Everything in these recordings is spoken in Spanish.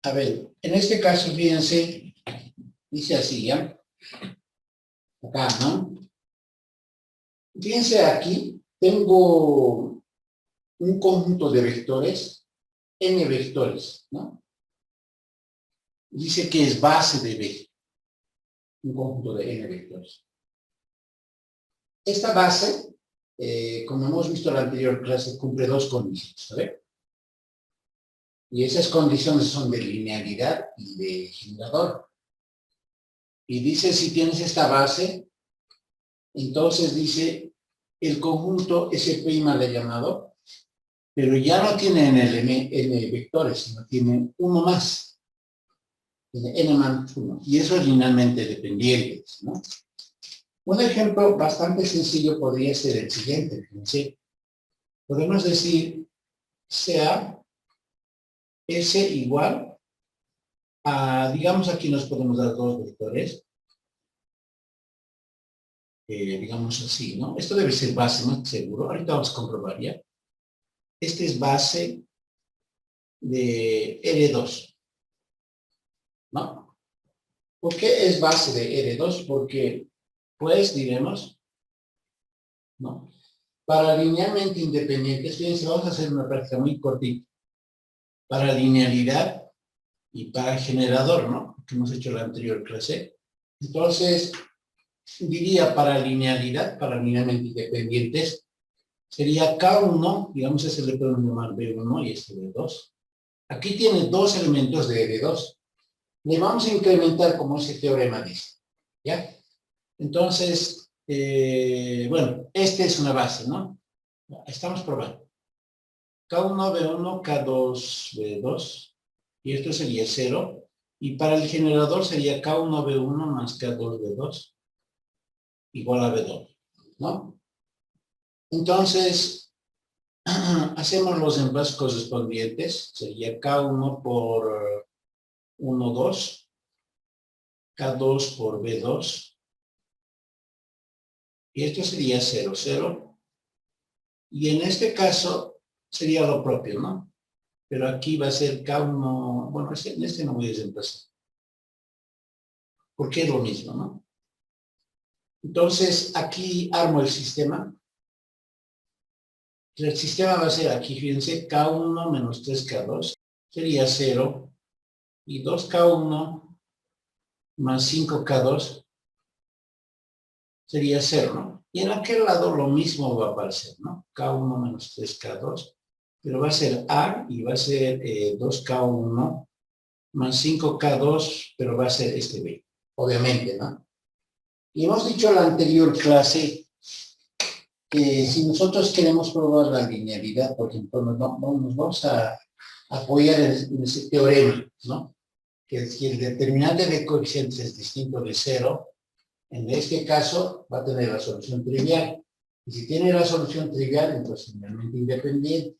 A ver, en este caso, fíjense, dice así, ¿ya? Acá, ¿no? Fíjense aquí, tengo un conjunto de vectores, n vectores, ¿no? Dice que es base de B, un conjunto de n vectores. Esta base, como hemos visto en la anterior clase, cumple dos condiciones, ¿sabes? Y esas condiciones son de linealidad y de generador. Y dice, si tienes esta base, entonces dice, el conjunto S' le he llamado, pero ya no tiene n vectores, sino tiene uno más. Tiene n más 1. Y eso es linealmente dependiente, ¿no? Un ejemplo bastante sencillo podría ser el siguiente. Fíjense. Podemos decir, sea S igual a, digamos, aquí nos podemos dar dos vectores. Digamos así, ¿no? Esto debe ser base, ¿no? Seguro. Ahorita vamos a comprobar, ¿ya? Este es base de R2, ¿no? ¿Por qué es base de R2? Porque, pues, diremos, ¿no? Para linealmente independientes, fíjense, vamos a hacer una práctica muy cortita. Para linealidad y para generador, ¿no? Que hemos hecho en la anterior clase. Entonces, diría para linealidad, para linealmente independientes, sería K1, digamos, ese le podemos llamar B1 y este B2. Aquí tiene dos elementos de B2. Le vamos a incrementar como ese teorema dice, ¿ya? Entonces, bueno, esta es una base, ¿no? Estamos probando. K1, B1, K2, B2, y esto sería 0. Y para el generador sería K1, B1 más K2, B2, igual a B2, ¿no? Entonces, hacemos los envases correspondientes, sería K1 por 1, 2, K2 por B2, y esto sería 0, 0, y en este caso sería lo propio, ¿no? Pero aquí va a ser K1, bueno, en este no voy a desempezar, porque es lo mismo, ¿no? Entonces, aquí armo el sistema. El sistema va a ser aquí, fíjense, K1 menos 3K2 sería 0, y 2K1 más 5K2 sería 0, ¿no? Y en aquel lado lo mismo va a aparecer, ¿no? K1 menos 3K2, pero va a ser A y va a ser 2K1 más 5K2, pero va a ser este B, obviamente, ¿no? Y hemos dicho en la anterior clase que si nosotros queremos probar la linealidad, por ejemplo, nos vamos a apoyar en ese teorema, ¿no? Que si el determinante de coeficientes es distinto de 0, en este caso va a tener la solución trivial. Y si tiene la solución trivial, entonces es linealmente independiente.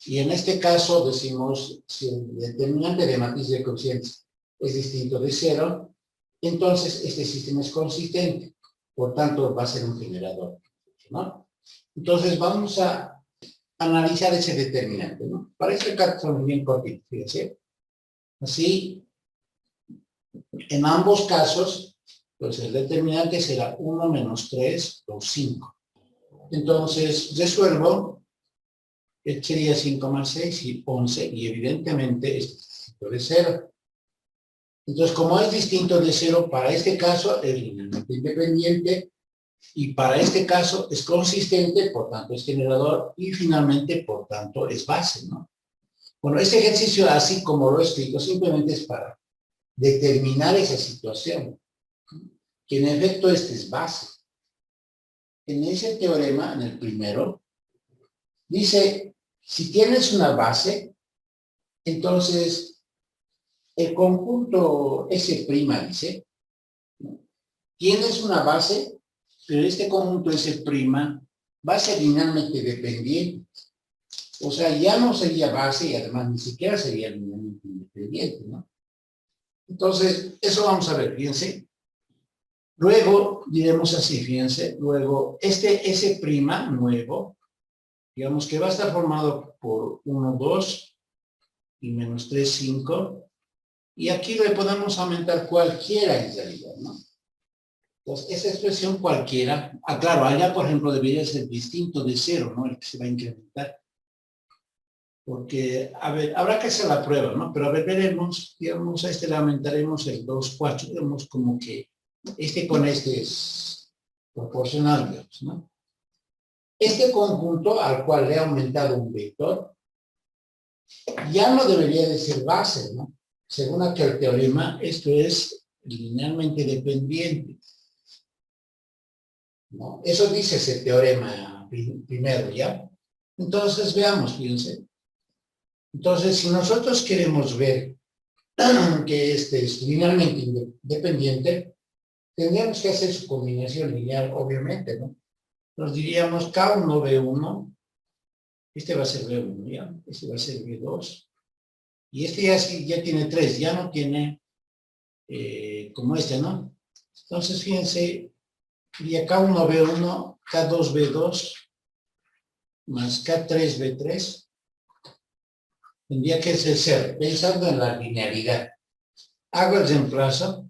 Y en este caso decimos, si el determinante de matriz de coeficientes es distinto de 0, entonces este sistema es consistente. Por tanto, va a ser un generador, ¿no? Entonces vamos a analizar ese determinante, ¿no? Para este caso son bien cortitos, fíjense. Así, en ambos casos, pues el determinante será 1 menos 3 o 5. Entonces, resuelvo, sería 5 más 6 y 11, y evidentemente es distinto de 0. Entonces, como es distinto de 0, para este caso es linealmente independiente, y para este caso es consistente, por tanto es generador, y finalmente, por tanto, es base, ¿no? Bueno, este ejercicio, así como lo he escrito, simplemente es para determinar esa situación, que en efecto este es base. En ese teorema, en el primero, dice, si tienes una base, entonces el conjunto S', dice, tienes una base, pero este conjunto S' va a ser linealmente dependiente. O sea, ya no sería base y además ni siquiera sería linealmente independiente, ¿no? Entonces, eso vamos a ver, fíjense. Luego, diremos así, fíjense, luego, este S' nuevo, digamos que va a estar formado por 1, 2 y menos 3, 5, Y aquí le podemos aumentar cualquiera en realidad, ¿no? Entonces, esa expresión cualquiera, claro, allá, por ejemplo, debería ser distinto de cero, ¿no? El que se va a incrementar. Porque, a ver, habrá que hacer la prueba, ¿no? Pero a ver, veremos, digamos, a este le aumentaremos el 2, 4, digamos como que este con este es proporcional, digamos, ¿no? Este conjunto al cual le he aumentado un vector, ya no debería de ser base, ¿no? Según aquel teorema, esto es linealmente dependiente, ¿no? Eso dice ese teorema primero, ¿ya? Entonces, veamos, fíjense. Entonces, si nosotros queremos ver que este es linealmente independiente, tendríamos que hacer su combinación lineal, obviamente, ¿no? Nos diríamos K1, B1, este va a ser B1, ¿ya? Este va a ser B2, y este ya tiene 3, ya no tiene como este, ¿no? Entonces, fíjense, sería K1, B1, K2, B2, más K3, B3, tendría que ser 0, pensando en la linealidad. Hago el reemplazo,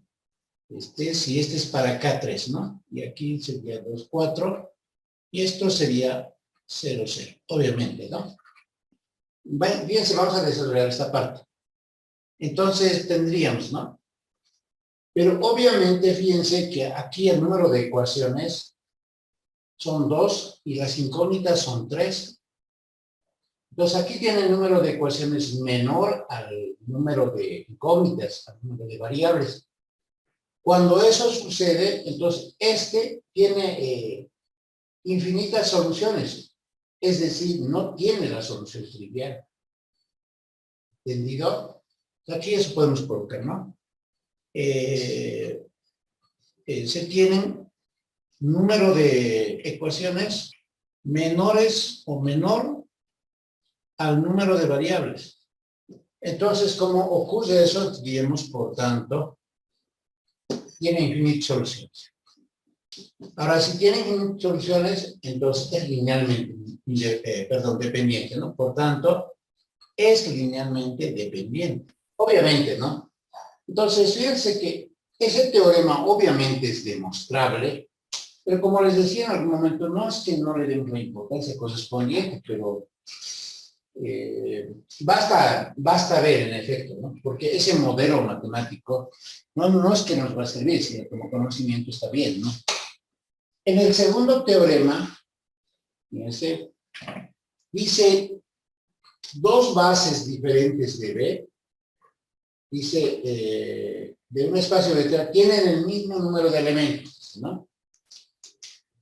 si este es para K3, ¿no? Y aquí sería 2, 4, y esto sería 0, 0, obviamente, ¿no? Fíjense, vamos a desarrollar esta parte. Entonces tendríamos, ¿no? Pero obviamente, fíjense que aquí el número de ecuaciones son 2 y las incógnitas son 3. Entonces aquí tiene el número de ecuaciones menor al número de incógnitas, al número de variables. Cuando eso sucede, entonces este tiene infinitas soluciones. Es decir, no tiene la solución trivial. ¿Entendido? Aquí eso podemos colocar, ¿no? Se tienen número de ecuaciones menores o menor al número de variables. Entonces, ¿cómo ocurre eso? Diremos, por tanto, tiene infinitas soluciones. Ahora, si tiene infinitas soluciones, entonces es linealmente, dependiente, ¿no? Por tanto, es linealmente dependiente. Obviamente, ¿no? Entonces, fíjense que ese teorema obviamente es demostrable, pero como les decía en algún momento, no es que no le demos la importancia correspondiente, pero basta ver en efecto, ¿no? Porque ese modelo matemático no es que nos va a servir, sino como conocimiento está bien, ¿no? En el segundo teorema, fíjense, dice dos bases diferentes de B, dice de un espacio vectorial, tienen el mismo número de elementos, ¿no?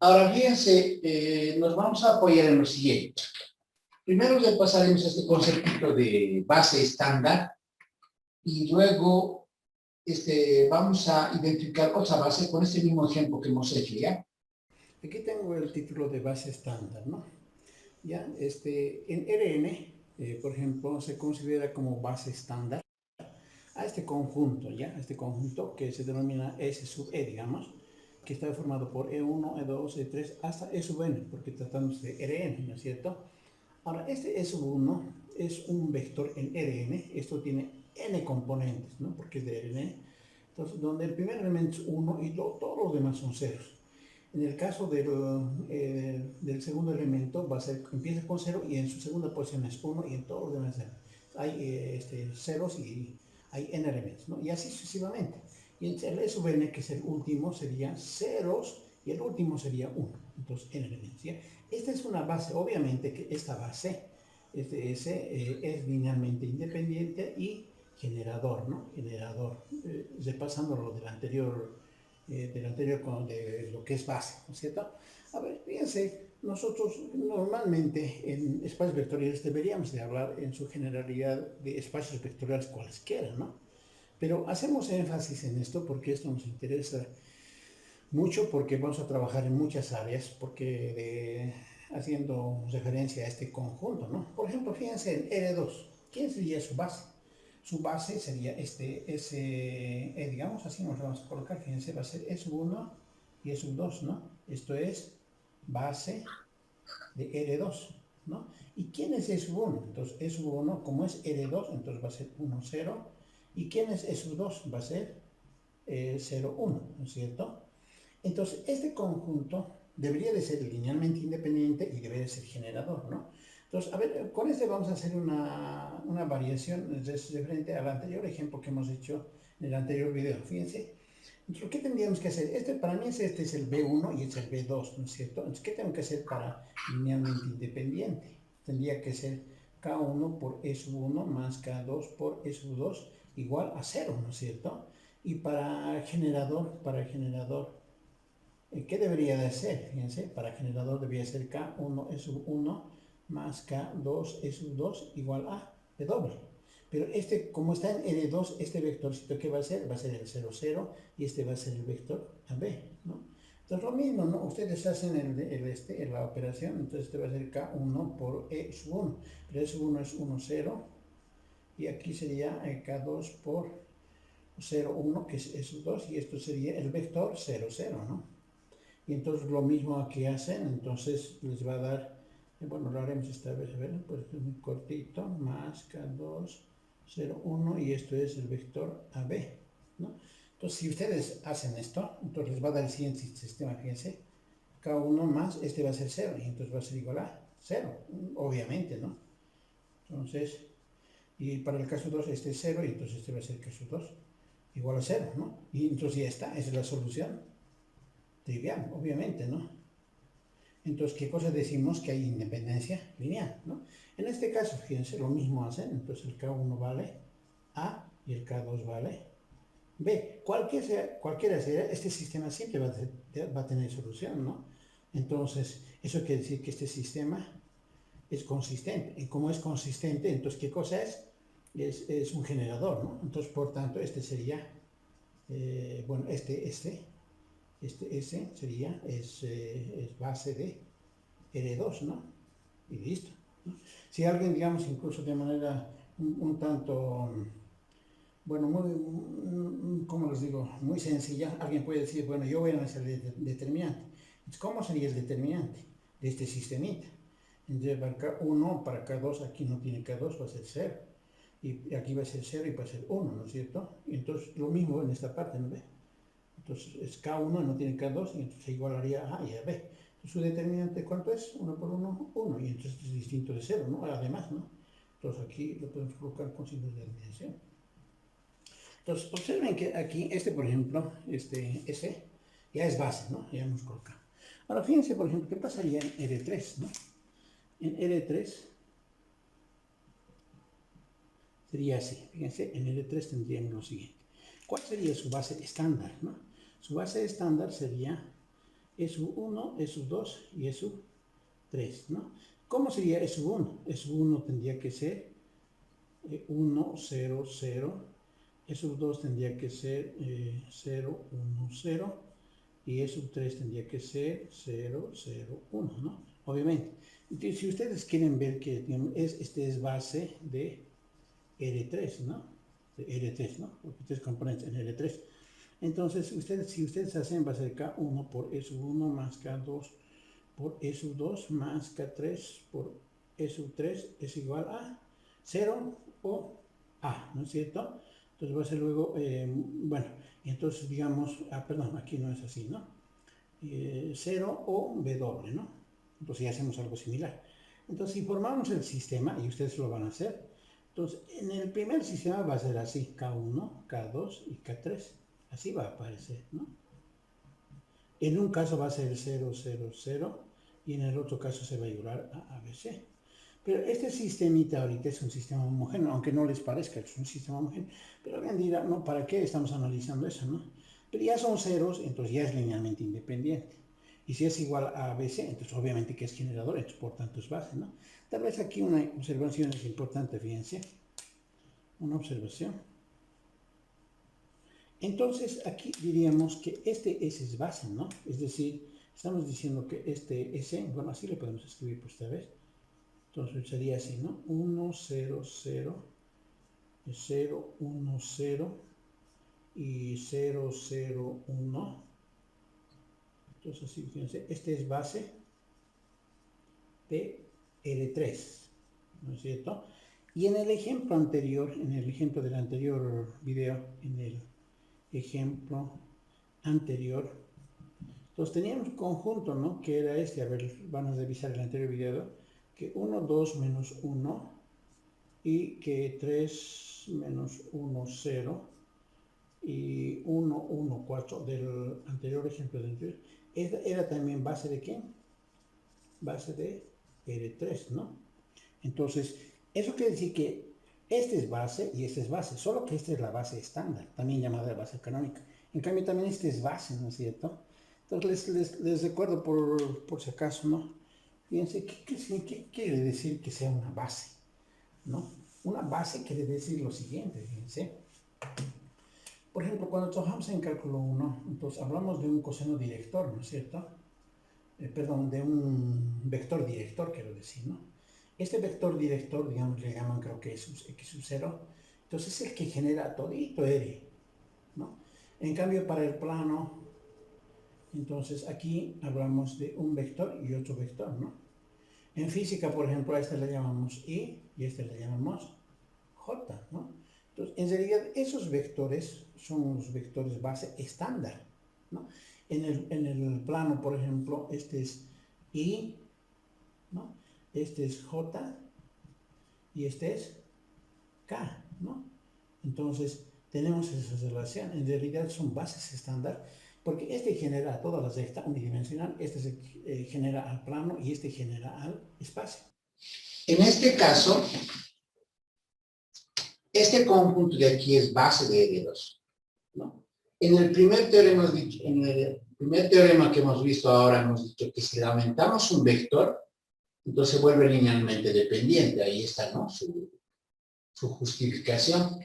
Ahora, fíjense, nos vamos a apoyar en lo siguiente. Primero le pasaremos este concepto de base estándar y luego vamos a identificar otra base con este mismo ejemplo que hemos hecho, ¿ya? Aquí tengo el título de base estándar, ¿no? Ya, en Rn, por ejemplo, se considera como base estándar a este conjunto, ¿ya? Este conjunto que se denomina S sub E, digamos, que está formado por E1, E2, E3, hasta E sub n, porque tratamos de Rn, ¿no es cierto? Ahora, este E sub 1 es un vector en Rn, esto tiene n componentes, ¿no? Porque es de Rn, entonces, donde el primer elemento es 1 y todos los demás son ceros. En el caso del segundo elemento, empieza con 0 y en su segunda posición es 1 y en todos los demás hay ceros y hay n elementos, ¿no? Y así sucesivamente. Y el E sub n, que es el último, sería ceros y el último sería 1. Entonces, n elementos, ¿ya? Esta es una base, obviamente que esta base, es linealmente independiente y generador, ¿no? Generador, repasando lo del anterior de lo que es base, ¿no es cierto? A ver, fíjense, nosotros normalmente en espacios vectoriales deberíamos de hablar en su generalidad de espacios vectoriales cualesquiera, ¿no? Pero hacemos énfasis en esto porque esto nos interesa mucho, porque vamos a trabajar en muchas áreas, porque haciendo referencia a este conjunto, ¿no? Por ejemplo, fíjense en R2, ¿quién sería su base? Su base sería digamos así nos lo vamos a colocar, fíjense, va a ser E sub 1 y E sub 2, ¿no? Esto es base de R2, ¿no? ¿Y quién es E sub 1? Entonces, E sub 1, como es R2, entonces va a ser 1, 0, ¿Y quién es S2? Va a ser 0, 1, ¿no es cierto? Entonces, este conjunto debería de ser linealmente independiente y debería ser generador, ¿no? Entonces, a ver, con este vamos a hacer una variación referente al anterior ejemplo que hemos hecho en el anterior video. Fíjense, entonces, ¿qué tendríamos que hacer? Para mí este es el B1 y este es el B2, ¿no es cierto? Entonces, ¿qué tengo que hacer para linealmente independiente? Tendría que ser K1 por E sub 1 más K2 por E sub 2 igual a 0, ¿no es cierto? Y para generador, ¿qué debería de ser? Fíjense, para generador debería ser K1 E sub 1 más K2 E sub 2 igual a W. Pero como está en L2, este vectorcito, ¿qué va a ser? Va a ser el 0, 0, y este va a ser el vector AB, ¿no? Entonces lo mismo, ¿no? Ustedes hacen la operación, entonces este va a ser K1 por E sub 1, pero E sub 1 es 1, 0, y aquí sería K2 por 0, 1, que es E sub 2, y esto sería el vector 0, 0, ¿no? Y entonces lo mismo aquí hacen, entonces les va a dar, bueno, lo haremos esta vez, a ver, pues es muy cortito, más K2, 0, 1, y esto es el vector AB, ¿no? Entonces, si ustedes hacen esto, entonces les va a dar el siguiente sistema, fíjense, K1 más, este va a ser 0, y entonces va a ser igual a 0, obviamente, ¿no? Entonces, y para el caso 2, este es 0, y entonces este va a ser el caso 2, igual a 0, ¿no? Y entonces ya está, esa es la solución trivial, obviamente, ¿no? Entonces, ¿qué cosa decimos? Que hay independencia lineal, ¿no? En este caso, fíjense, lo mismo hacen, entonces el K1 vale A y el K2 vale B. Cualquiera sea, este sistema siempre va a tener solución, ¿no? Entonces, eso quiere decir que este sistema es consistente. Y como es consistente, entonces, ¿qué cosa es? Es un generador, ¿no? Entonces, por tanto, este sería, bueno, S sería, es base de L2, ¿no? Y listo, ¿no? Si alguien, digamos, incluso de manera un tanto, bueno, muy, ¿cómo les digo? Muy sencilla, alguien puede decir, bueno, yo voy a hacer el determinante. Entonces, ¿cómo sería el determinante de este sistemita? Entonces, para K1, para K2, aquí no tiene K2, va a ser 0. Y aquí va a ser 0 y va a ser 1, ¿no es cierto? Y entonces, lo mismo en esta parte, ¿no ve? Entonces es K1, no tiene K2, y entonces se igualaría a A y a B. Entonces su determinante, ¿cuánto es? 1 por 1, 1, y entonces es distinto de 0, ¿no? Además, ¿no? Entonces aquí lo podemos colocar con signos de admiración. Entonces observen que aquí, por ejemplo, S, ya es base, ¿no? Ya hemos colocado. Ahora fíjense, por ejemplo, ¿qué pasaría en R3, ¿no? En R3 sería así, fíjense, en L3 tendríamos lo siguiente. ¿Cuál sería su base estándar, no? Su base estándar sería E sub 1, E sub 2 y E sub 3, ¿no? ¿Cómo sería E sub 1? E sub 1 tendría que ser 1, 0, 0. E sub 2 tendría que ser 0, 1, 0. Y E sub 3 tendría que ser 0, 0, 1, ¿no? Obviamente. Entonces, si ustedes quieren ver que digamos, este es base de R3, ¿no? De R3, ¿no? Porque tres componentes en R3. Entonces, si ustedes hacen, va a ser K1 por E sub 1 más K2 por E sub 2 más K3 por E sub 3 es igual a 0 o A, ¿no es cierto? Entonces va a ser luego, bueno, entonces digamos, perdón, aquí no es así, ¿no? 0 o W, ¿no? Entonces ya hacemos algo similar. Entonces si formamos el sistema, y ustedes lo van a hacer, entonces en el primer sistema va a ser así, K1, K2 y K3. Así va a aparecer, ¿no? En un caso va a ser 0, 0, 0, y en el otro caso se va a igualar a ABC. Pero este sistemita ahorita es un sistema homogéneo, aunque no les parezca, es un sistema homogéneo. Pero alguien dirá, no, ¿para qué estamos analizando eso, no? Pero ya son ceros, entonces ya es linealmente independiente. Y si es igual a ABC, entonces obviamente que es generador, entonces por tanto es base, ¿no? Tal vez aquí una observación es importante, fíjense. Una observación. Entonces aquí diríamos que este S es base, ¿no? Es decir, estamos diciendo que este S, bueno, así le podemos escribir por esta vez. Entonces sería así, ¿no? 1, 0, 0, 0, 1, 0 y 0, 0, 1. Entonces así, fíjense, este es base de L3, ¿no es cierto? Y en el ejemplo anterior, en el ejemplo del anterior video, en el ejemplo anterior, entonces teníamos un conjunto, ¿no? Que era este, a ver, vamos a revisar el anterior video, que 1, 2, menos 1, y que 3, menos 1, 0, y 1, 1, 4 del anterior ejemplo del anterior. Era también base de ¿qué? Base de R3, ¿no? Entonces, eso quiere decir que este es base y este es base, solo que esta es la base estándar, también llamada base canónica. En cambio, también este es base, ¿no es cierto? Entonces, les recuerdo por si acaso, ¿no? Fíjense, ¿qué quiere decir que sea una base? ¿No? Una base quiere decir lo siguiente, fíjense. Por ejemplo, cuando trabajamos en cálculo 1, entonces hablamos de un coseno director, ¿no es cierto? Perdón, de un vector director, quiero decir, ¿no? Este vector director, digamos, le llaman, creo que es x sub 0, entonces es el que genera todito R, ¿no? En cambio, para el plano, entonces aquí hablamos de un vector y otro vector, ¿no? En física, por ejemplo, a este le llamamos I y a este le llamamos J, ¿no? Entonces, en realidad, esos vectores son los vectores base estándar, ¿no? En el plano, por ejemplo, este es I, ¿no? Este es J y este es K, ¿no? Entonces, tenemos esa relación. En realidad son bases estándar porque este genera a toda la recta unidimensional, este se genera al plano y este genera al espacio. En este caso, este conjunto de aquí es base de R2, ¿no? En el primer teorema que hemos visto ahora, hemos dicho que si le aumentamos un vector, entonces se vuelve linealmente dependiente. Ahí está, ¿no? Su justificación.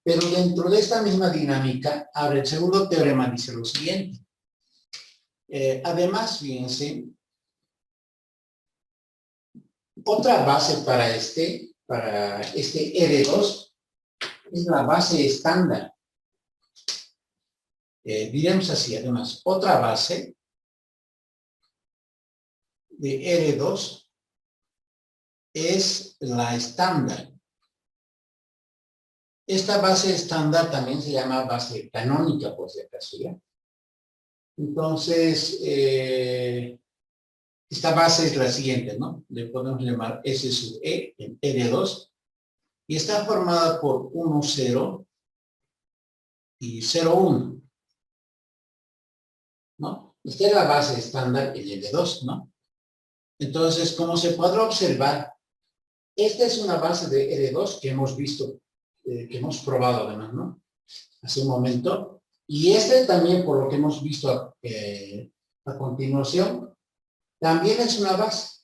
Pero dentro de esta misma dinámica, ahora el segundo teorema dice lo siguiente. Además, fíjense, otra base para este R2 es la base estándar. Diremos así, además, otra base de R2 es la estándar. Esta base estándar también se llama base canónica, por si acaso, ¿ya? Entonces, esta base es la siguiente, ¿no? Le podemos llamar S sub E, en R2, y está formada por 1, 0 y 0, 1, ¿no? Esta es la base estándar en R2, ¿no? Entonces, como se podrá observar, esta es una base de R2 que hemos visto, que hemos probado además, ¿no? Hace un momento. Y este también, por lo que hemos visto a continuación, también es una base.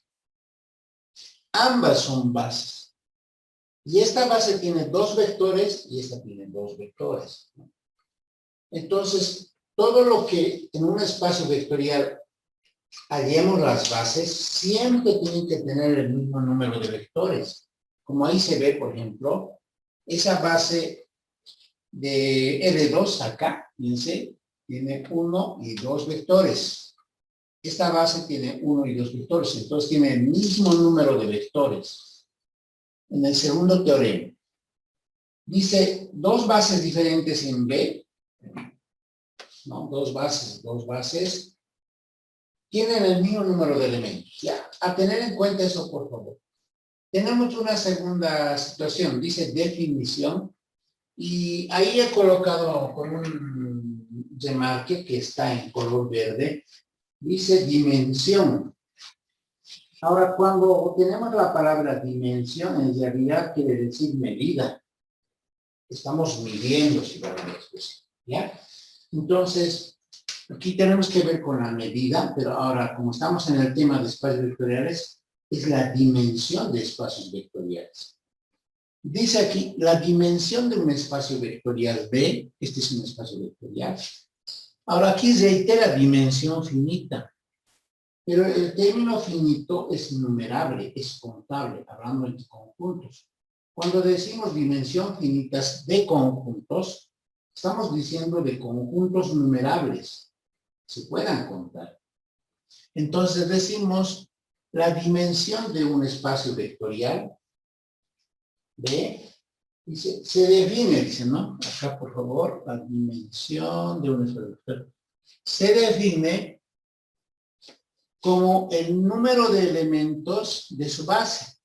Ambas son bases. Y esta base tiene dos vectores y esta tiene dos vectores, ¿no? Entonces, todo lo que en un espacio vectorial hallemos las bases, siempre tienen que tener el mismo número de vectores. Como ahí se ve, por ejemplo, esa base de R2 acá, fíjense, tiene 1 y 2 vectores. Esta base tiene 1 y 2 vectores, entonces tiene el mismo número de vectores. En el segundo teorema, dice dos bases diferentes en B, ¿no? Dos bases, tienen el mismo número de elementos. Ya, a tener en cuenta eso, por favor. Tenemos una segunda situación, dice definición, y ahí he colocado con un remarque que está en color verde, dice dimensión. Ahora, cuando tenemos la palabra dimensión, en realidad quiere decir medida. Estamos midiendo, si vale la expresión, ¿ya? Entonces, aquí tenemos que ver con la medida, pero ahora, como estamos en el tema de espacios vectoriales, es la dimensión de espacios vectoriales. Dice aquí, la dimensión de un espacio vectorial B, este es un espacio vectorial. Ahora aquí reitera dimensión finita, pero el término finito es innumerable, es contable, hablando en conjuntos. Cuando decimos dimensión finitas de conjuntos, estamos diciendo de conjuntos numerables, se puedan contar. Entonces decimos la dimensión de un espacio vectorial B. Dice, se define, dice, ¿no? Acá, por favor, la dimensión de un espacio vectorial. Se define como el número de elementos de su base.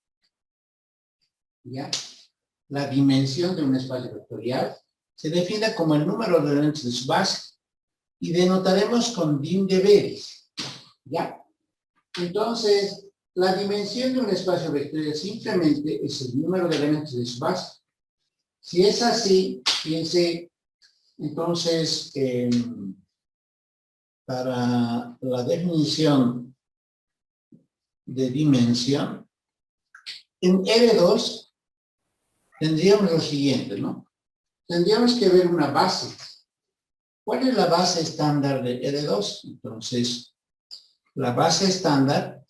¿Ya? La dimensión de un espacio vectorial se define como el número de elementos de su base y denotaremos con dim de Beris. ¿Ya? Entonces, la dimensión de un espacio vectorial simplemente es el número de elementos de su base. Si es así, fíjense, entonces, para la definición de dimensión, en R2 tendríamos lo siguiente, ¿no? Tendríamos que ver una base. ¿Cuál es la base estándar de R2? Entonces, la base estándar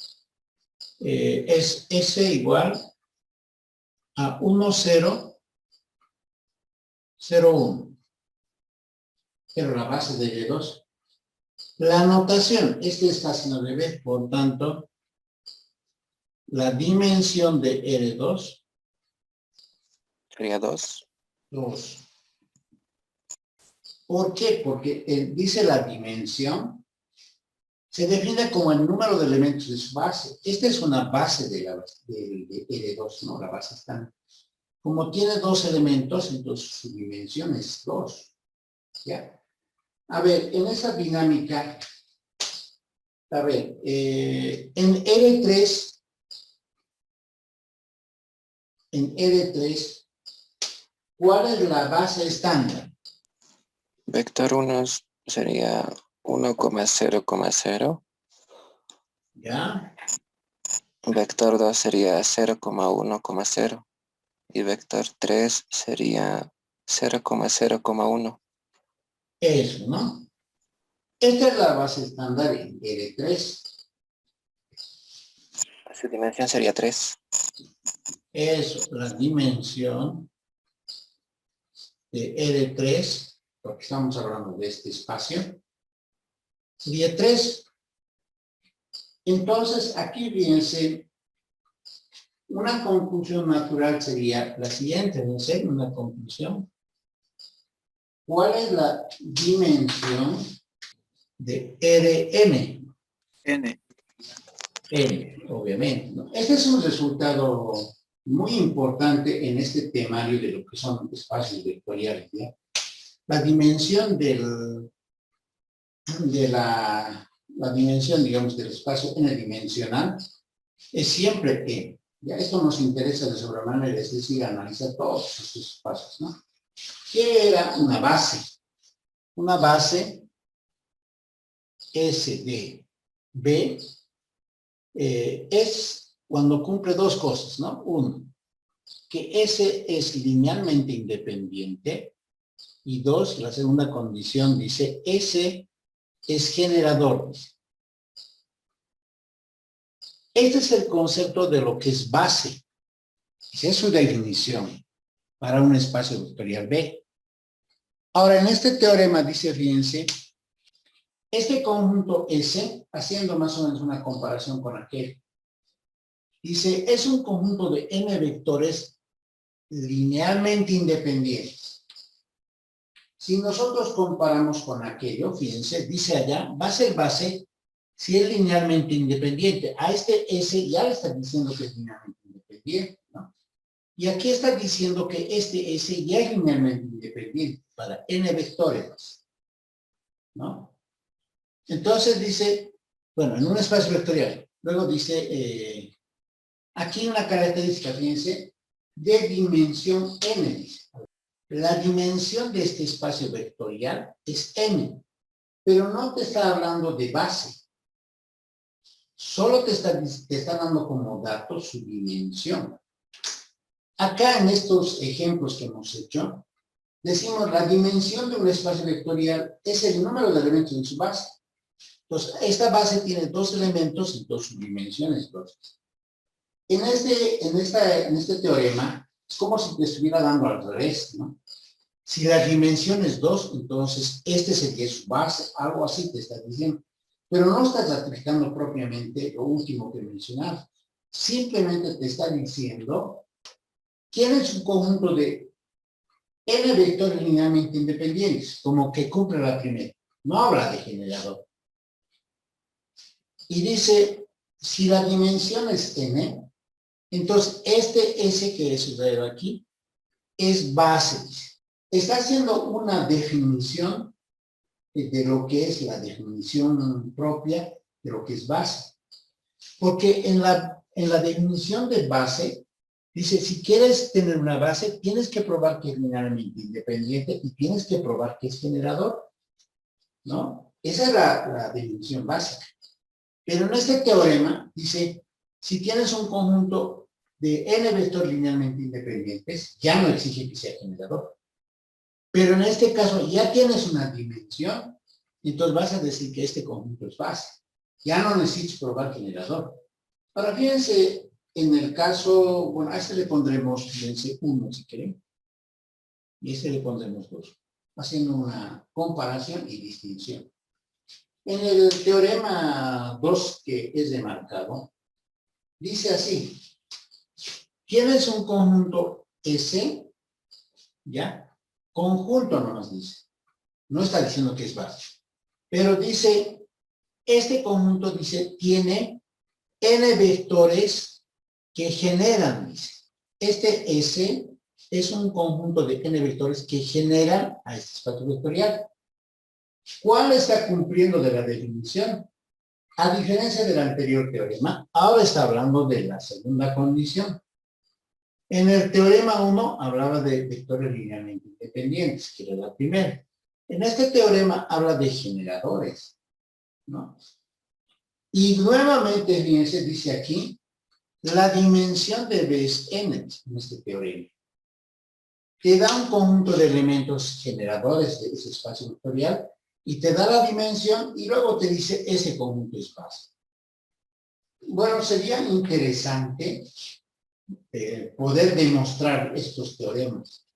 es S igual a 1, 0, 0, 1. Pero la base de R2. La notación, este está haciendo bebé, por tanto, la dimensión de R2 Sería 2. 2. ¿Por qué? Porque dice la dimensión, se define como el número de elementos de su base. Esta es una base de R2, ¿no? La base estándar. Como tiene 2 elementos, entonces su dimensión es 2. ¿Ya? A ver, en esa dinámica, a ver, en R3, ¿cuál es la base estándar? Vector 1 sería 1,0,0. ¿Ya? Vector 2 sería 0,1,0. Y vector 3 sería 0,0,1. Eso, ¿no? Esta es la base estándar en R3. Su dimensión sería 3. Eso, la dimensión de R3, porque estamos hablando de este espacio, sería 3. Entonces, aquí fíjense, una conclusión natural sería la siguiente, ¿no sé? Una conclusión. ¿Cuál es la dimensión de Rn? N. N, obviamente, ¿no? Este es un resultado muy importante en este temario de lo que son espacios vectoriales, ¿ya? La dimensión de la dimensión, digamos, del espacio n-dimensional es siempre n. Ya esto nos interesa de sobremanera, es decir, analizar todos estos espacios, ¿no? ¿Qué era una base? Una base S de B es cuando cumple dos cosas, ¿no? Uno, que S es linealmente independiente, y dos, la segunda condición dice S es generador. Este es el concepto de lo que es base. Esa es su definición para un espacio vectorial B. Ahora, en este teorema dice, fíjense, este conjunto S, haciendo más o menos una comparación con aquel, dice, es un conjunto de n vectores linealmente independientes. Si nosotros comparamos con aquello, fíjense, dice allá, va a ser base si es linealmente independiente. A este S ya le está diciendo que es linealmente independiente, ¿no? Y aquí está diciendo que este S ya es linealmente independiente para n vectores, ¿no? Entonces dice, bueno, en un espacio vectorial, luego dice, aquí una característica, fíjense, de dimensión n, dice. La dimensión de este espacio vectorial es n, pero no te está hablando de base. Solo te está dando como dato su dimensión. Acá en estos ejemplos que hemos hecho, decimos la dimensión de un espacio vectorial es el número de elementos en su base. Entonces, esta base tiene dos elementos y dos subdimensiones. Entonces, en este teorema, es como si te estuviera dando al revés, ¿no? Si la dimensión es 2, entonces este sería su base, algo así te está diciendo. Pero no estás ratificando propiamente lo último que mencionaba. Simplemente te está diciendo ¿quién es un conjunto de n vectores linealmente independientes? Como que cumple la primera. No habla de generador. Y dice, si la dimensión es n, entonces este S que he subrayado aquí es base. Está haciendo una definición de lo que es la definición propia de lo que es base. Porque en la definición de base, dice, si quieres tener una base, tienes que probar que es linealmente independiente y tienes que probar que es generador, ¿no? Esa es la definición básica. Pero en este teorema, dice, si tienes un conjunto de n vectores linealmente independientes, ya no exige que sea generador. Pero en este caso ya tienes una dimensión, entonces vas a decir que este conjunto es base. Ya no necesitas probar generador. Ahora, fíjense, en el caso, bueno, a este le pondremos, fíjense, 1 si quieren, y a este le pondremos 2, haciendo una comparación y distinción. En el teorema 2, que es demarcado, dice así, tienes un conjunto S, ¿ya? Conjunto nomás dice, no está diciendo que es base, pero dice, este conjunto, dice, tiene n vectores que generan, dice. Este S es un conjunto de n vectores que generan a este espacio vectorial. ¿Cuál está cumpliendo de la definición? A diferencia del anterior teorema, ahora está hablando de la segunda condición. En el teorema 1 hablaba de vectores linealmente independientes, que era la primera. En este teorema habla de generadores, ¿no? Y nuevamente, fíjense, dice aquí, la dimensión de B es n en este teorema. Te da un conjunto de elementos generadores de ese espacio vectorial y te da la dimensión y luego te dice ese conjunto es base. Bueno, sería interesante poder demostrar estos teoremas.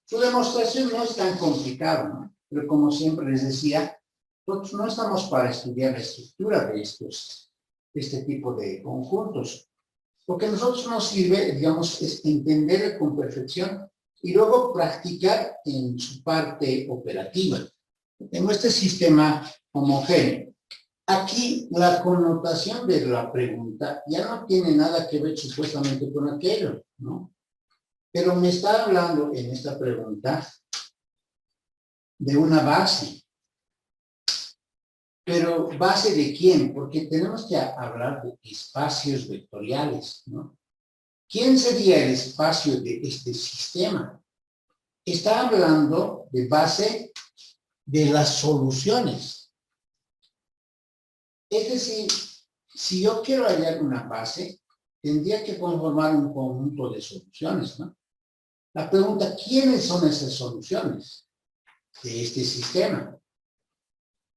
Su demostración no es tan complicada, ¿no? Pero como siempre les decía, nosotros no estamos para estudiar la estructura de este tipo de conjuntos. Lo que a nosotros nos sirve, digamos, es entender con perfección y luego practicar en su parte operativa. Tengo este sistema homogéneo. Aquí la connotación de la pregunta ya no tiene nada que ver supuestamente con aquello, ¿no? Pero me está hablando en esta pregunta de una base. Pero ¿base de quién? Porque tenemos que hablar de espacios vectoriales, ¿no? ¿Quién sería el espacio de este sistema? Está hablando de base de las soluciones. Es decir, si yo quiero hallar una base, tendría que conformar un conjunto de soluciones, ¿no? La pregunta, ¿quiénes son esas soluciones de este sistema?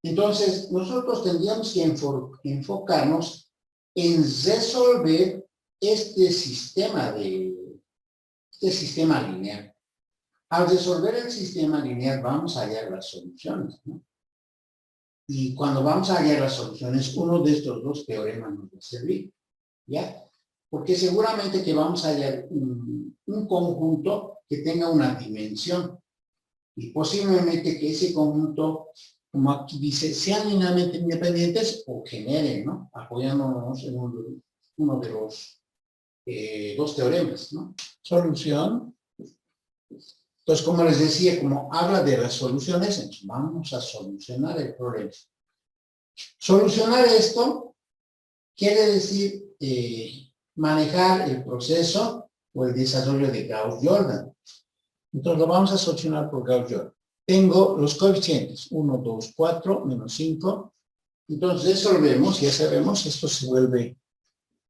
Entonces, nosotros tendríamos que enfocarnos en resolver este sistema lineal. Al resolver el sistema lineal, vamos a hallar las soluciones, ¿no? Y cuando vamos a hallar las soluciones, uno de estos dos teoremas nos va a servir, ¿ya? Porque seguramente que vamos a hallar un conjunto que tenga una dimensión. Y posiblemente que ese conjunto, como aquí dice, sean linealmente independientes o generen, ¿no? Apoyándonos en uno de los dos teoremas, ¿no? Solución. Entonces, como les decía, como habla de las soluciones, entonces vamos a solucionar el problema. Solucionar esto quiere decir manejar el proceso o el desarrollo de Gauss-Jordan. Entonces lo vamos a solucionar por Gauss-Jordan. Tengo los coeficientes, 1, 2, 4, menos 5. Entonces resolvemos, ya sabemos, esto se vuelve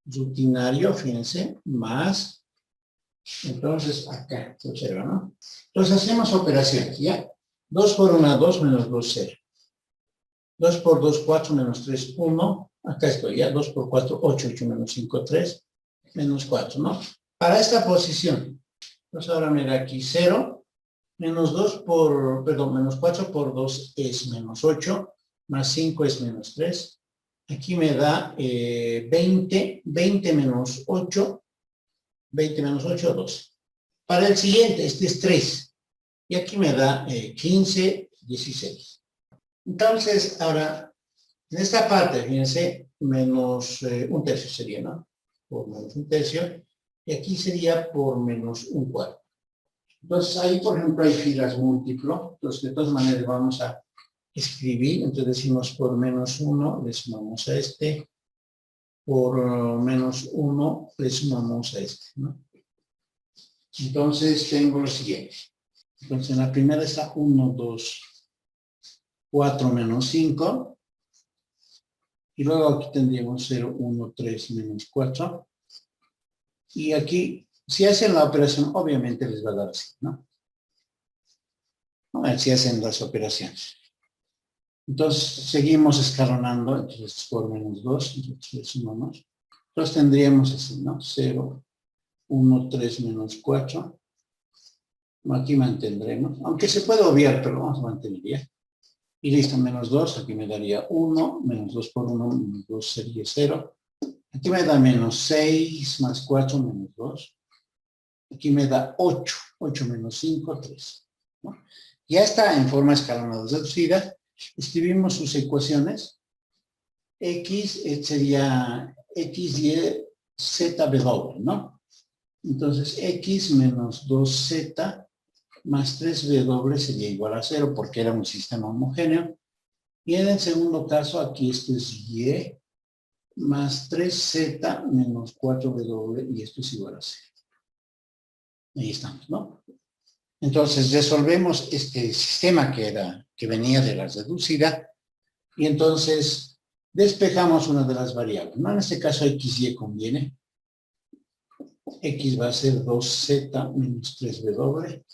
rutinario, fíjense, más. Entonces acá, se observa, ¿no? Entonces hacemos operaciones, ¿ya? 2 por 1, 2, menos 2, 0. 2 por 2, 4, menos 3, 1. Acá estoy, ¿ya? 2 por 4, 8, 8 menos 5, 3, menos 4, ¿no? Para esta posición, entonces ahora me da aquí 0, menos 4 por 2 es menos 8, más 5 es menos 3. Aquí me da 20 menos 8, 12. Para el siguiente, este es 3. Y aquí me da 15, 16. Entonces, ahora, en esta parte, fíjense, menos un tercio sería, ¿no? Por menos un tercio. Y aquí sería por menos un cuarto. Entonces, ahí, por ejemplo, hay filas múltiplo. Entonces, de todas maneras, vamos a escribir. Entonces, decimos por menos 1, le sumamos a este. Por menos 1, le sumamos a este, ¿no? Entonces, tengo lo siguiente. Entonces, en la primera está 1, 2, 4 menos 5. Y luego aquí tendríamos 0, 1, 3 menos 4. Y aquí, si hacen la operación, obviamente les va a dar así, ¿no? Si hacen las operaciones. Entonces, seguimos escalonando. Entonces, por menos 2, entonces le sumamos. Entonces, tendríamos así, ¿no? 0, 1, 3 menos 4. Aquí mantendremos. Aunque se puede obviar, pero vamos a mantener ya. Y listo, menos 2. Aquí me daría 1. Menos 2 por 1, menos 2 sería 0. Aquí me da menos 6 más 4 menos 2. Aquí me da 8. 8 menos 5, 3. ¿No? Ya está en forma escalonada deducida. Escribimos sus ecuaciones. X sería X, Y, Z, W, ¿no? Entonces, X menos 2Z más 3W sería igual a 0 porque era un sistema homogéneo. Y en el segundo caso, aquí esto es Y más 3Z menos 4W y esto es igual a 0. Ahí estamos, ¿no? Entonces, resolvemos este sistema que venía de la deducida y entonces despejamos una de las variables, ¿no? En este caso, X, Y conviene. X va a ser 2Z menos 3W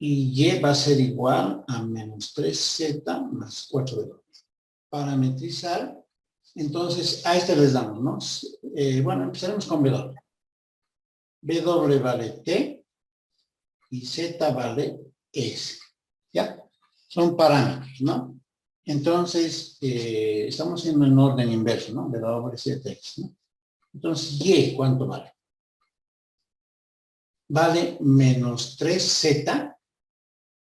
y Y va a ser igual a menos 3Z más 4W. Parametrizar, entonces a este les damos, ¿no? Bueno, empezaremos con W. W vale T y Z vale S, ¿ya? Son parámetros, ¿no? Entonces, estamos en un orden inverso, ¿no? W, Z, X, ¿no? Entonces, Y, ¿cuánto vale? Vale menos 3Z,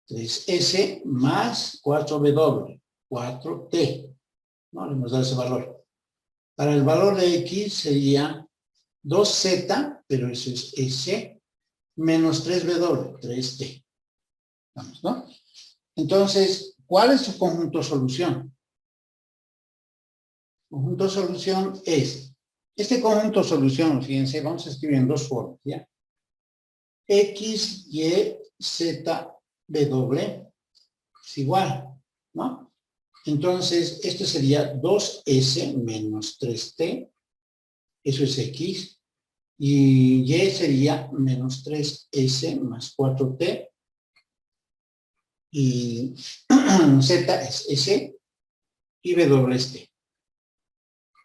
3S más 4W, 4T, ¿no? Le hemos dado ese valor. Para el valor de X sería 2Z, pero eso es S, menos 3W, 3T. Vamos, ¿no? Entonces, ¿cuál es su conjunto solución? Conjunto solución es, este conjunto solución, fíjense, vamos a escribir en dos formas, ¿ya? X, Y, Z, W es igual, ¿no? Entonces, esto sería 2S menos 3T, eso es X, y Y sería menos 3S más 4T, y Z es S, y W es T.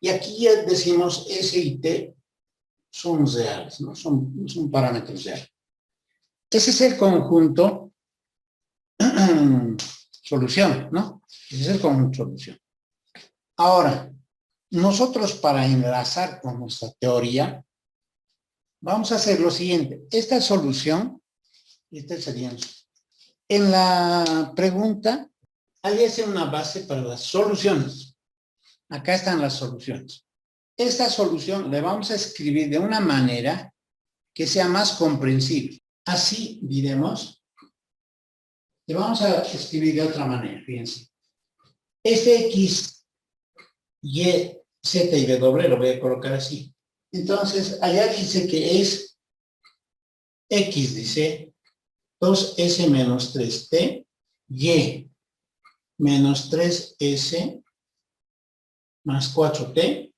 Y aquí ya decimos S y T son reales, ¿no? Son parámetros reales. Ese es el conjunto solución, ¿no? Ese es el conjunto solución. Ahora, nosotros para enlazar con nuestra teoría, vamos a hacer lo siguiente. Esta solución, esta sería en la pregunta, ahí es una base para las soluciones. Acá están las soluciones. Esta solución le vamos a escribir de una manera que sea más comprensible. Así diremos, le vamos a escribir de otra manera, fíjense. Este X, Y, Z y W lo voy a colocar así. Entonces, allá dice que es X, dice 2S menos 3T, Y menos 3S más 4T,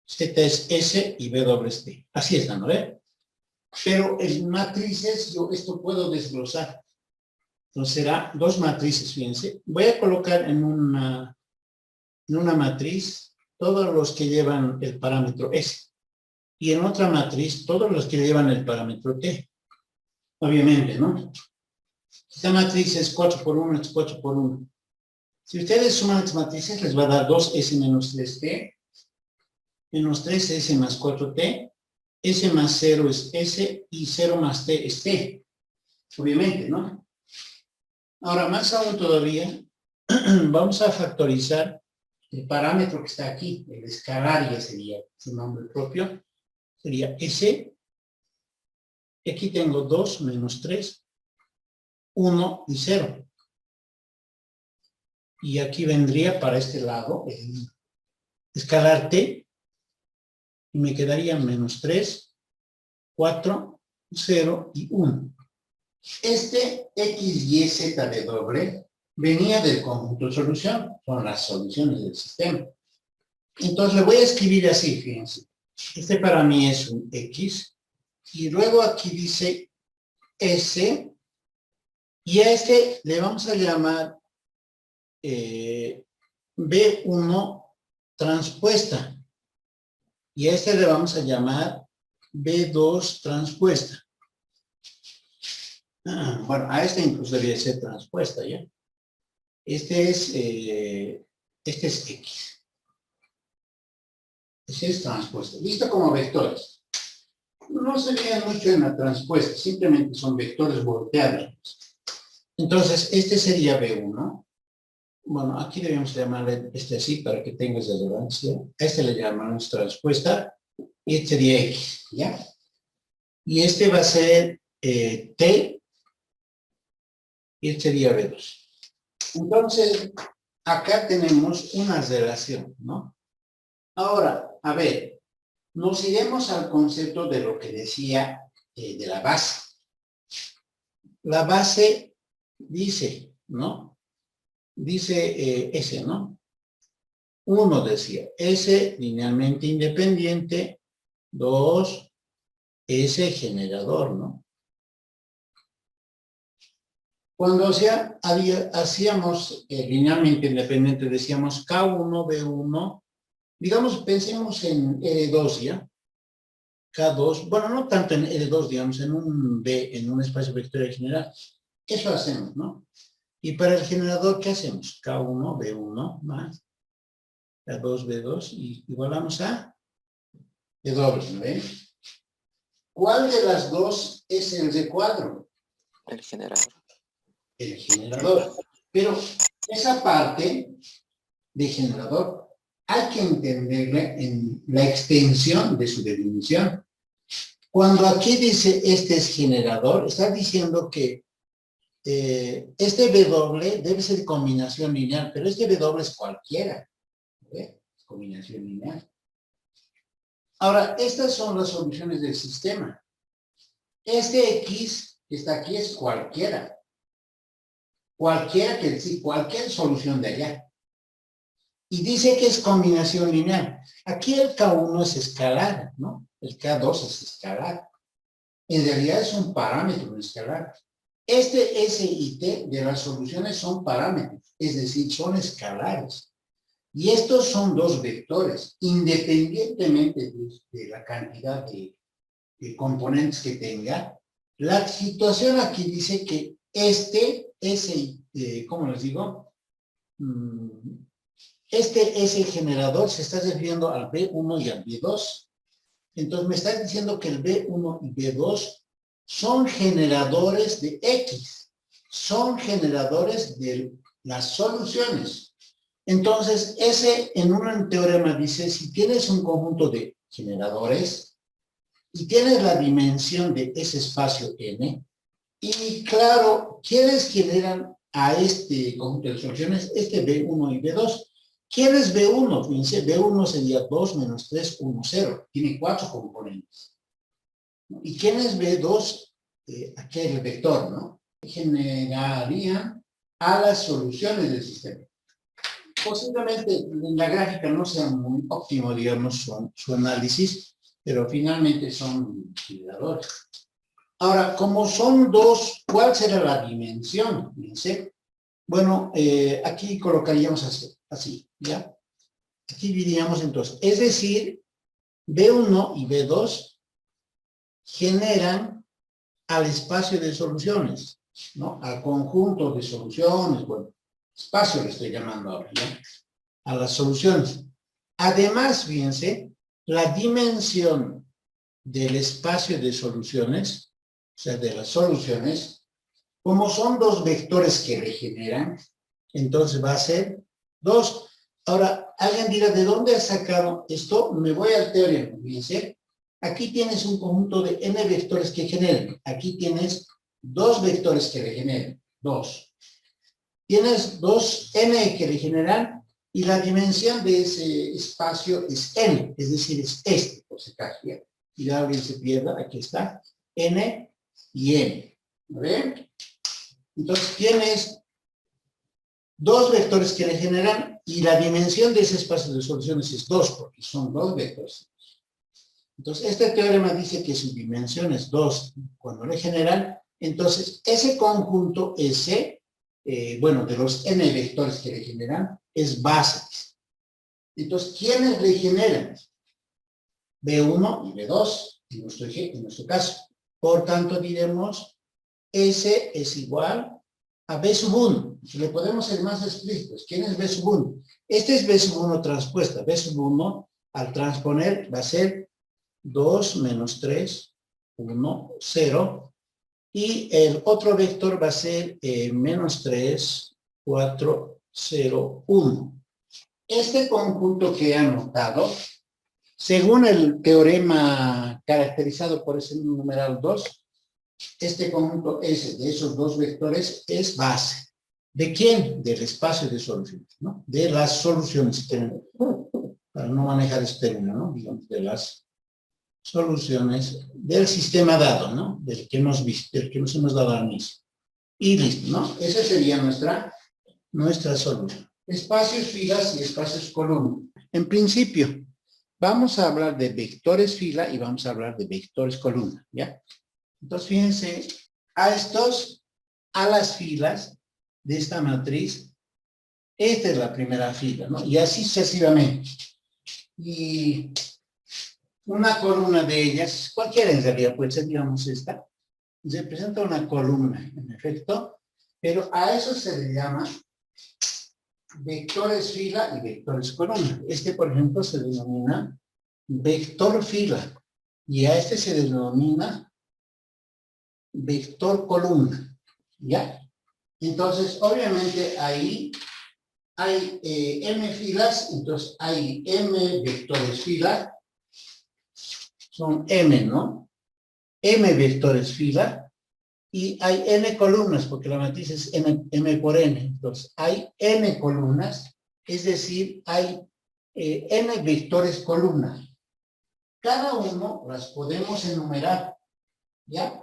Z es S y W es T. Así está, ¿no ve? Pero en matrices yo esto puedo desglosar. Entonces será dos matrices, fíjense. Voy a colocar en una matriz todos los que llevan el parámetro S. Y en otra matriz todos los que llevan el parámetro T. Obviamente, ¿no? Esta matriz es 4 por 1, es 4 por 1. Si ustedes suman las matrices, les va a dar 2S menos 3T, menos 3S más 4T, S más 0 es S y 0 más T es T. Obviamente, ¿no? Ahora, más aún todavía, vamos a factorizar el parámetro que está aquí, el escalar ya sería su nombre propio, sería S. Aquí tengo 2 menos 3, 1 y 0. Y aquí vendría para este lado el escalar T, y me quedaría menos 3, 4, 0 y 1. Este X, Y, Z de doble venía del conjunto de solución, son las soluciones del sistema. Entonces le voy a escribir así, fíjense. Este para mí es un X, y luego aquí dice S, y a este le vamos a llamar B1 transpuesta, y a este le vamos a llamar B2 transpuesta. Bueno, a este incluso debería ser transpuesta, ¿ya? Este es X. Este es transpuesta. Visto como vectores. No se vean mucho en la transpuesta, simplemente son vectores volteados. Entonces, este sería B1. Bueno, aquí debemos llamarle este así para que tengas relevancia. A este le llamamos transpuesta y este sería X, ¿ya? Y este va a ser T y este sería B2. Entonces, acá tenemos una relación, ¿no? Ahora, a ver, nos iremos al concepto de lo que decía de la base. La base dice, ¿no? Dice S, ¿no? 1 decía, S linealmente independiente, 2, S generador, ¿no? Cuando hacíamos linealmente independiente, decíamos K1, B1, digamos, pensemos en L2, ¿ya? K2, bueno, no tanto en L2, digamos, en un B, en un espacio vectorial general. Eso hacemos, ¿no? Y para el generador, ¿qué hacemos? K1, B1 más K2, B2 y igualamos a W, ¿no ven? ¿Cuál de las dos es el recuadro? El generador. El generador. Pero esa parte de generador hay que entenderla en la extensión de su definición. Cuando aquí dice este es generador, está diciendo que este W debe ser combinación lineal, pero este W es cualquiera. ¿Ve? Es combinación lineal. Ahora, estas son las soluciones del sistema. Este X que está aquí es cualquiera. Cualquiera que sí, cualquier solución de allá. Y dice que es combinación lineal. Aquí el K1 es escalar, ¿no? El K2 es escalar. En realidad es un parámetro escalar. Este S y T de las soluciones son parámetros, es decir, son escalares. Y estos son dos vectores, independientemente de la cantidad de componentes que tenga. La situación aquí dice que este S, ¿cómo les digo? Este S generador se está refiriendo al B1 y al B2. Entonces me está diciendo que el B1 y B2 son generadores de X, son generadores de las soluciones. Entonces, ese en un teorema dice, si tienes un conjunto de generadores y tienes la dimensión de ese espacio N, y claro, ¿quiénes generan a este conjunto de soluciones? Este B1 y B2. ¿Quién es B1? Fíjense, B1 sería 2 menos 3, 1, 0. Tiene 4 componentes. ¿Y quién es B2? Aquí es el vector, ¿no? Generaría a las soluciones del sistema. Posiblemente en la gráfica no sea muy óptimo, digamos, su análisis, pero finalmente son generadores. Ahora, como son dos, ¿cuál será la dimensión? Fíjense. Bueno, aquí colocaríamos así, ¿ya? Aquí diríamos entonces, es decir, B1 y B2 generan al espacio de soluciones, ¿no? Al conjunto de soluciones, bueno, espacio le estoy llamando ahora, ¿ya? A las soluciones. Además, fíjense, la dimensión del espacio de soluciones, o sea, de las soluciones, como son dos vectores que regeneran, entonces va a ser 2. Ahora, alguien dirá, ¿de dónde has sacado esto? Me voy al teorema, fíjense. Aquí tienes un conjunto de n vectores que generan. Aquí tienes 2 vectores que regeneran. 2. Tienes 2 n que regeneran y la dimensión de ese espacio es n, es decir, es este porcentaje. Y alguien se pierda, aquí está, n y n. ¿Ven? Entonces tienes 2 vectores que regeneran y la dimensión de ese espacio de soluciones es 2, porque son 2 vectores. Entonces, este teorema dice que su dimensión es 2 cuando regeneran. Entonces, ese conjunto S, bueno, de los n vectores que regeneran, es base. Entonces, ¿quiénes regeneran? B1 y B2, en nuestro caso. Por tanto, diremos S es igual a B sub 1. Le podemos ser más explícitos. ¿Quién es B sub 1? Este es B sub 1 transpuesta. B sub 1, al transponer, va a ser 2 menos 3, 1, 0. Y el otro vector va a ser menos 3, 4, 0, 1. Este conjunto que he anotado, según el teorema caracterizado por ese numeral 2, este conjunto S de esos 2 vectores es base. ¿De quién? Del espacio de soluciones, ¿no? De las soluciones, para no manejar este término, ¿no? Digamos, de las soluciones del sistema dado, ¿no? Del que hemos visto, del que nos hemos dado al inicio. Y listo, ¿no? Esa sería nuestra solución. Espacios filas y espacios columna. En principio, vamos a hablar de vectores fila y vamos a hablar de vectores columna, ¿ya? Entonces, fíjense, a las filas de esta matriz, esta es la primera fila, ¿no? Y así sucesivamente. Y una columna de ellas, cualquiera en realidad puede ser, digamos, esta, representa una columna, en efecto, pero a eso se le llama vectores fila y vectores columna. Este, por ejemplo, se denomina vector fila y a este se denomina vector columna, ¿ya? Entonces, obviamente, ahí hay m filas, entonces hay m vectores fila, son m, ¿no? M vectores fila, y hay n columnas, porque la matriz es m por n, entonces hay n columnas, es decir, hay n vectores columna. Cada uno las podemos enumerar, ¿ya?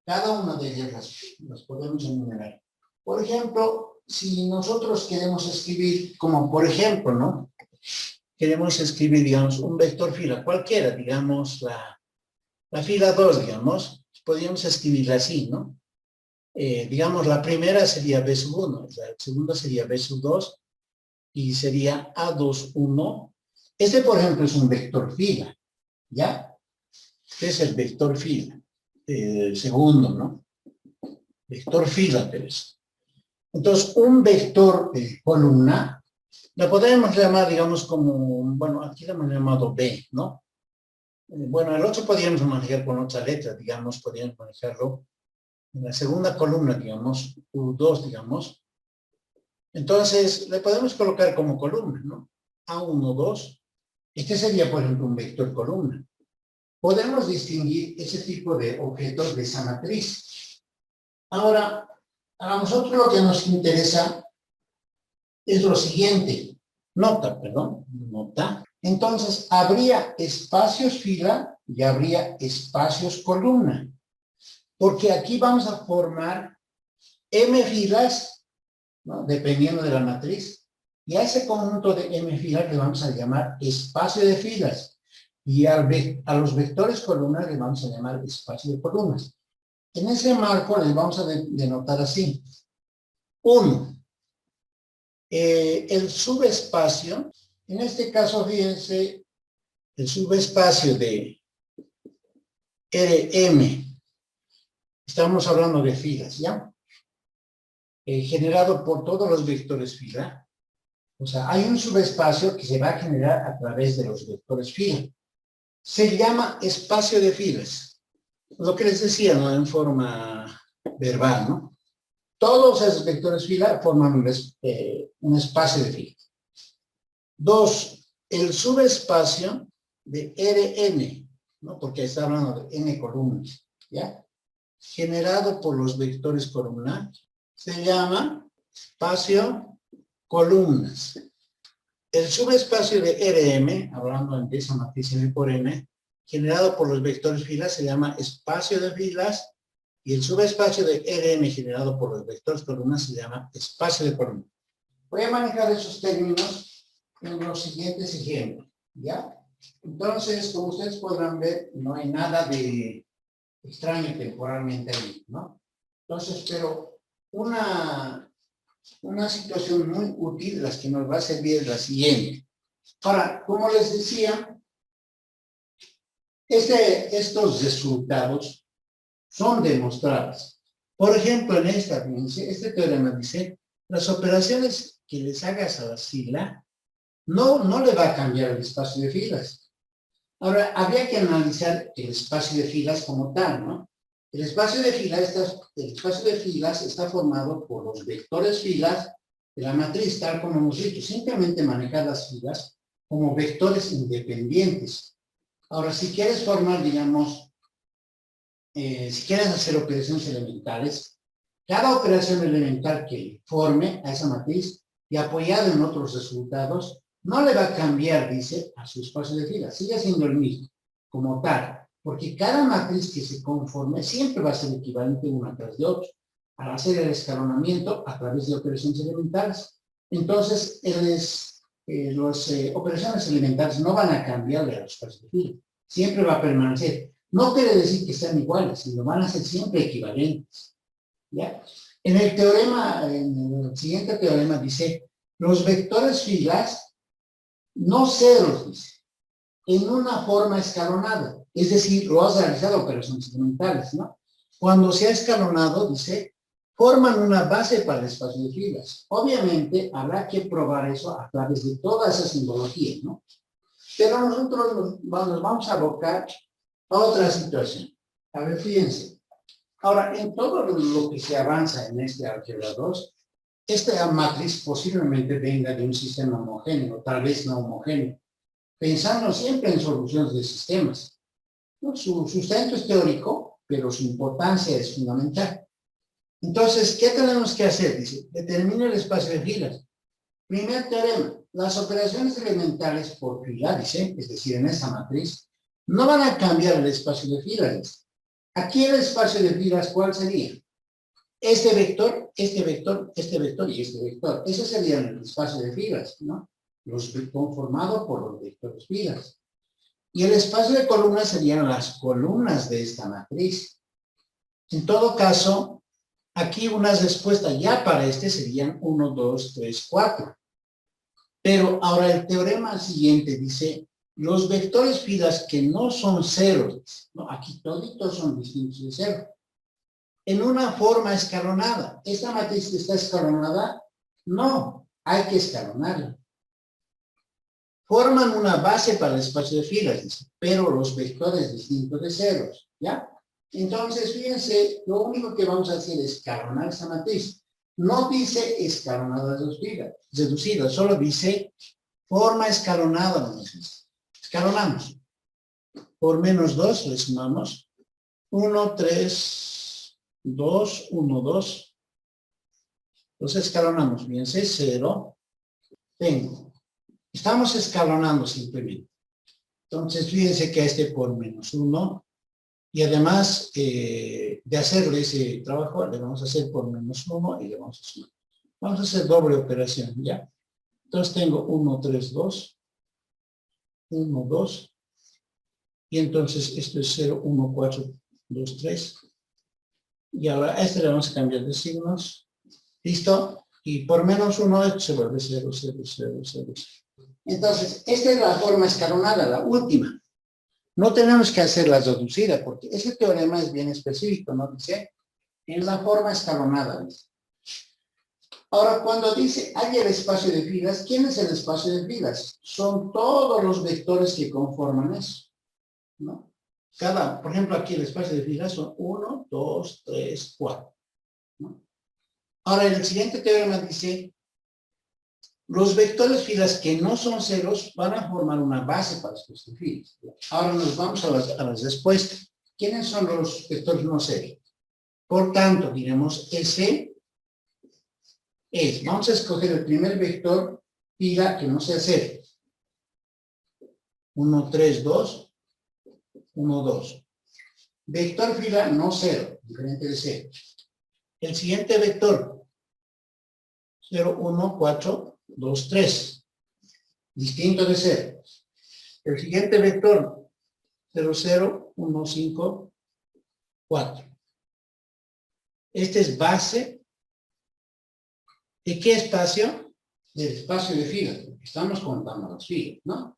Cada una de ellas las podemos enumerar. Por ejemplo, si nosotros queremos escribir, como por ejemplo, ¿no? Queremos escribir, digamos, un vector fila, cualquiera, digamos, la fila 2, digamos, podríamos escribirla así, ¿no? Digamos, la primera sería B sub 1, la segunda sería B sub 2, y sería A2, 1. Este, por ejemplo, es un vector fila, ¿ya? Este es el vector fila. Segundo, ¿no? Vector fila, pues. Entonces, un vector columna, la podemos llamar, digamos, como, bueno, aquí la hemos llamado B, ¿no? Bueno, el otro podríamos manejar con otra letra, digamos, podríamos manejarlo en la segunda columna, digamos, U2, digamos. Entonces, le podemos colocar como columna, ¿no? A1, 2. Este sería, por ejemplo, un vector columna. Podemos distinguir ese tipo de objetos de esa matriz. Ahora, a nosotros lo que nos interesa es lo siguiente. Nota. Entonces, habría espacios fila y habría espacios columna. Porque aquí vamos a formar m filas, ¿no? Dependiendo de la matriz. Y a ese conjunto de m filas le vamos a llamar espacio de filas. Y a los vectores columnas le vamos a llamar espacio de columnas. En ese marco les vamos a denotar así. 1. El subespacio, en este caso, fíjense, el subespacio de Rm, estamos hablando de filas, ¿ya? Generado por todos los vectores fila. O sea, hay un subespacio que se va a generar a través de los vectores fila. se llama espacio de filas. Lo que les decía, ¿no? En forma verbal, ¿no? Todos esos vectores fila forman un espacio de filas. 2, el subespacio de Rn, ¿no? Porque está hablando de n columnas, ¿ya? Generado por los vectores columnares, se llama espacio columnas. El subespacio de Rm, hablando de esa matriz M por N, generado por los vectores filas, se llama espacio de filas, y el subespacio de Rm generado por los vectores columnas se llama espacio de columnas. Voy a manejar esos términos en los siguientes ejemplos, ¿ya? Entonces, como ustedes podrán ver, no hay nada de extraño temporalmente ahí, ¿no? Entonces, pero una situación muy útil, las que nos va a servir es la siguiente. Ahora, como les decía, estos resultados son demostrables. Por ejemplo, en esta, fíjense, este teorema dice, las operaciones que les hagas a la fila, no le va a cambiar el espacio de filas. Ahora, habría que analizar el espacio de filas como tal, ¿no? El espacio de filas está formado por los vectores filas de la matriz, tal como hemos dicho. Simplemente manejar las filas como vectores independientes. Ahora, si quieres formar, digamos, si quieres hacer operaciones elementales, cada operación elemental que forme a esa matriz y apoyada en otros resultados, no le va a cambiar, dice, a su espacio de filas. Sigue siendo el mismo, como tal. Porque cada matriz que se conforme siempre va a ser equivalente una tras de otra, al hacer el escalonamiento a través de operaciones elementales. Entonces, las operaciones elementales no van a cambiarle a los espacios de fila. Siempre va a permanecer. No quiere decir que sean iguales, sino van a ser siempre equivalentes. ¿Ya? En el siguiente teorema dice, los vectores filas, no ceros, dice, en una forma escalonada. Es decir, lo has realizado operaciones elementales, ¿no? Cuando se ha escalonado, dice, forman una base para el espacio de filas. Obviamente, habrá que probar eso a través de toda esa simbología, ¿no? Pero nosotros nos vamos a abocar a otra situación. A ver, fíjense. Ahora, en todo lo que se avanza en este álgebra 2, esta matriz posiblemente venga de un sistema homogéneo, tal vez no homogéneo, pensando siempre en soluciones de sistemas. ¿No? Su sustento es teórico, pero su importancia es fundamental. Entonces, ¿qué tenemos que hacer? Dice, determina el espacio de filas. Primer teorema, las operaciones elementales por fila, dice, es decir, en esa matriz, no van a cambiar el espacio de filas. Aquí el espacio de filas, ¿cuál sería? Este vector, este vector, este vector y este vector. Ese sería el espacio de filas, ¿no? Conformado por los vectores filas. Y el espacio de columnas serían las columnas de esta matriz. En todo caso, aquí unas respuestas ya para este serían 1, 2, 3, 4. Pero ahora el teorema siguiente dice, los vectores filas que no son ceros, ¿no? Aquí toditos son distintos de cero, en una forma escalonada. ¿Esta matriz está escalonada? No, hay que escalonarla. Forman una base para el espacio de filas, dice, pero los vectores distintos de ceros, ¿ya? Entonces, fíjense, lo único que vamos a hacer es escalonar esa matriz. No dice escalonada deducida, solo dice forma escalonada, vamos a decir. Escalonamos. Por menos 2 le sumamos 1, 3, 2, 1, 2. Entonces escalonamos, fíjense, 0, tengo. Estamos escalonando simplemente. Entonces, fíjense que este por menos 1, y además de hacerle ese trabajo, le vamos a hacer por menos 1 y le vamos a sumar. Vamos a hacer doble operación, ¿ya? Entonces tengo 1, 3, 2, 1, 2, y entonces esto es 0, 1, 4, 2, 3. Y ahora a este le vamos a cambiar de signos. ¿Listo? Y por menos 1 esto se vuelve 0, 0, 0, 0. Entonces, esta es la forma escalonada, la última. No tenemos que hacer la deducida, porque ese teorema es bien específico, ¿no? Dice, en la forma escalonada. Dice. Ahora, cuando dice, hay el espacio de filas, ¿quién es el espacio de filas? Son todos los vectores que conforman eso. ¿no? Por ejemplo, aquí el espacio de filas son 1, 2, 3, 4. ¿No? Ahora, el siguiente teorema dice, los vectores filas que no son ceros van a formar una base para estos filas. Ahora nos vamos a las respuestas. ¿Quiénes son los vectores no ceros? Por tanto, diremos S es, vamos a escoger el primer vector fila que no sea cero. 1, 3, 2, 1, 2. Vector fila no cero, diferente de cero. El siguiente vector, 0, 1, 4, 2, 3. Distinto de cero. El siguiente vector, 0, 0, 1, 5, 4. Este es base. ¿De qué espacio? Del espacio de filas. Estamos contando las filas, ¿no?